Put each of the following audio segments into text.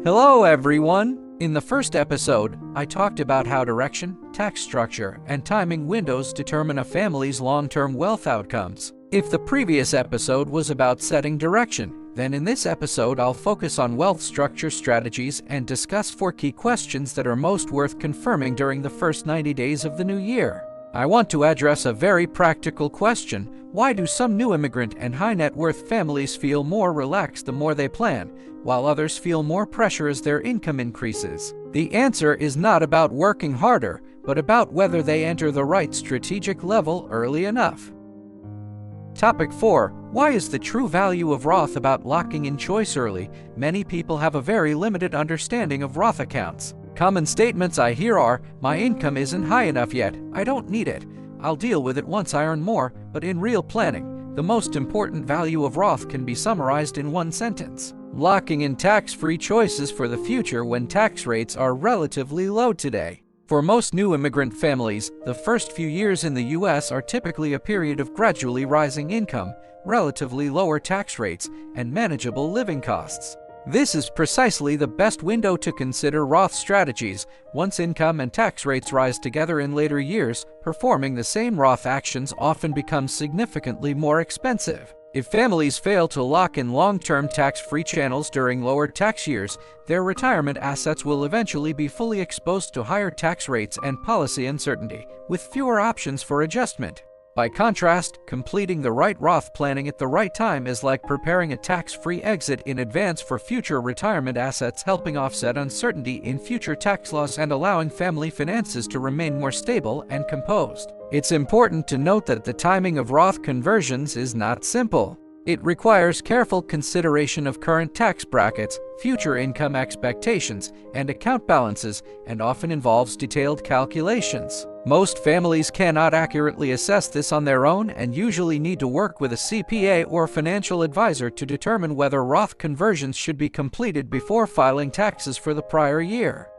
Hello everyone! In the first episode, I talked about how direction, tax structure, and timing windows determine a family's long-term wealth outcomes. If the previous episode was about setting direction, then in this episode I'll focus on wealth structure strategies and discuss 4 key questions that are most worth confirming during the first 90 days of the new year. I want to address a very practical question. Why do some new immigrant and high net worth families feel more relaxed the more they plan, while others feel more pressure as their income increases? The answer is not about working harder, but about whether they enter the right strategic level early enough. Topic 4. Why is the true value of Roth about locking in choice early? Many people have a very limited understanding of Roth accounts. Common statements I hear are, my income isn't high enough yet, I don't need it, I'll deal with it once I earn more. But in real planning, the most important value of Roth can be summarized in one sentence: locking in tax-free choices for the future when tax rates are relatively low today. For most new immigrant families, the first few years in the U.S. are typically a period of gradually rising income, relatively lower tax rates, and manageable living costs. This is precisely the best window to consider Roth strategies. Once income and tax rates rise together in later years, performing the same Roth actions often becomes significantly more expensive. If families fail to lock in long-term tax-free channels during lower tax years, their retirement assets will eventually be fully exposed to higher tax rates and policy uncertainty, with fewer options for adjustment. By contrast, completing the right Roth planning at the right time is like preparing a tax-free exit in advance for future retirement assets, helping offset uncertainty in future tax laws and allowing family finances to remain more stable and composed. It's important to note that the timing of Roth conversions is not simple. It requires careful consideration of current tax brackets, future income expectations, and account balances, and often involves detailed calculations. Most families cannot accurately assess this on their own and usually need to work with a CPA or financial advisor to determine whether Roth conversions should be completed before filing taxes for the prior year.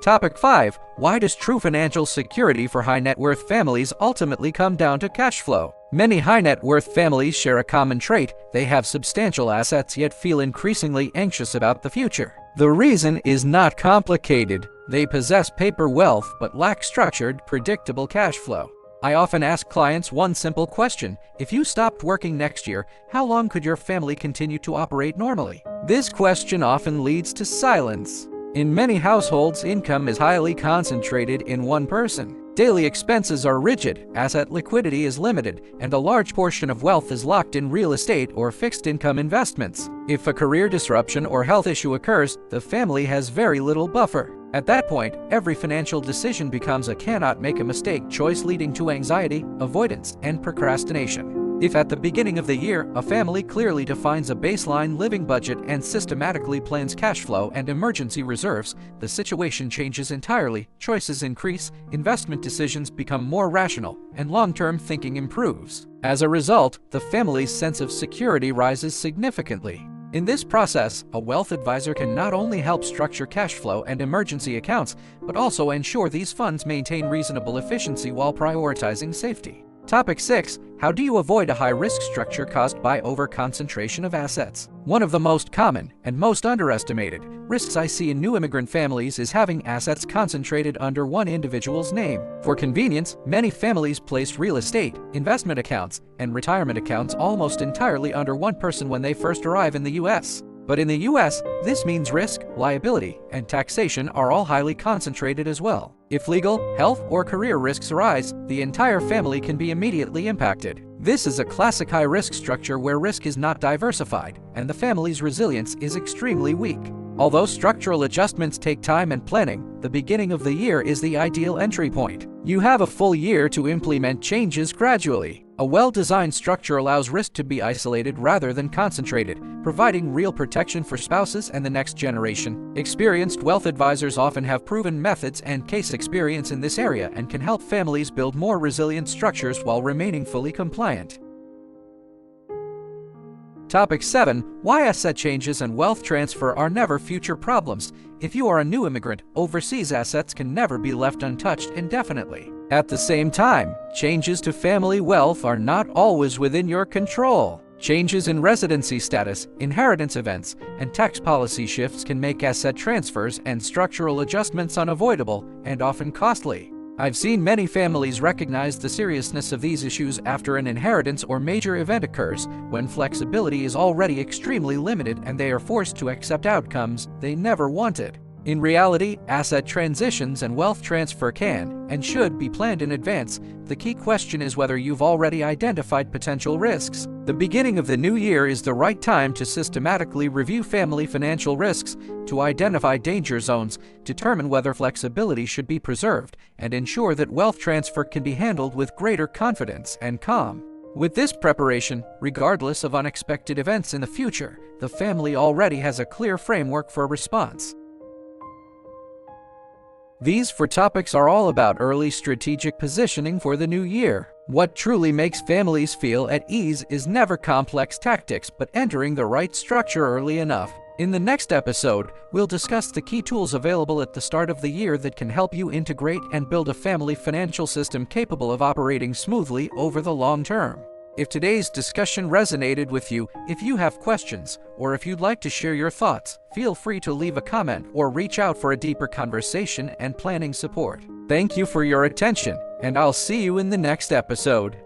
Topic 5. Why does true financial security for high net worth families ultimately come down to cash flow? Many high net worth families share a common trait: they have substantial assets yet feel increasingly anxious about the future. The reason is not complicated. They possess paper wealth but lack structured, predictable cash flow. I often ask clients one simple question: if you stopped working next year, how long could your family continue to operate normally? This question often leads to silence. In many households, income is highly concentrated in one person. Daily expenses are rigid, asset liquidity is limited, and a large portion of wealth is locked in real estate or fixed income investments. If a career disruption or health issue occurs, the family has very little buffer. At that point, every financial decision becomes a cannot make a mistake choice, leading to anxiety, avoidance, and procrastination. If at the beginning of the year, a family clearly defines a baseline living budget and systematically plans cash flow and emergency reserves, the situation changes entirely. Choices increase, investment decisions become more rational, and long-term thinking improves. As a result, the family's sense of security rises significantly. In this process, a wealth advisor can not only help structure cash flow and emergency accounts, but also ensure these funds maintain reasonable efficiency while prioritizing safety. Topic 6. How do you avoid a high-risk structure caused by over-concentration of assets? One of the most common and most underestimated risks I see in new immigrant families is having assets concentrated under one individual's name. For convenience, many families place real estate, investment accounts, and retirement accounts almost entirely under one person when they first arrive in the U.S. But in the U.S., this means risk, liability, and taxation are all highly concentrated as well. If legal, health, or career risks arise, the entire family can be immediately impacted. This is a classic high-risk structure where risk is not diversified, and the family's resilience is extremely weak. Although structural adjustments take time and planning, the beginning of the year is the ideal entry point. You have a full year to implement changes gradually. A well-designed structure allows risk to be isolated rather than concentrated, providing real protection for spouses and the next generation. Experienced wealth advisors often have proven methods and case experience in this area and can help families build more resilient structures while remaining fully compliant. Topic 7. Why asset changes and wealth transfer are never future problems. If you are a new immigrant, overseas assets can never be left untouched indefinitely. At the same time, changes to family wealth are not always within your control. Changes in residency status, inheritance events, and tax policy shifts can make asset transfers and structural adjustments unavoidable and often costly. I've seen many families recognize the seriousness of these issues after an inheritance or major event occurs, when flexibility is already extremely limited and they are forced to accept outcomes they never wanted. In reality, asset transitions and wealth transfer can and should be planned in advance. The key question is whether you've already identified potential risks. The beginning of the new year is the right time to systematically review family financial risks, to identify danger zones, determine whether flexibility should be preserved, and ensure that wealth transfer can be handled with greater confidence and calm. With this preparation, regardless of unexpected events in the future, the family already has a clear framework for response. These 4 topics are all about early strategic positioning for the new year. What truly makes families feel at ease is never complex tactics, but entering the right structure early enough. In the next episode, we'll discuss the key tools available at the start of the year that can help you integrate and build a family financial system capable of operating smoothly over the long term. If today's discussion resonated with you, if you have questions, or if you'd like to share your thoughts, feel free to leave a comment or reach out for a deeper conversation and planning support. Thank you for your attention, and I'll see you in the next episode.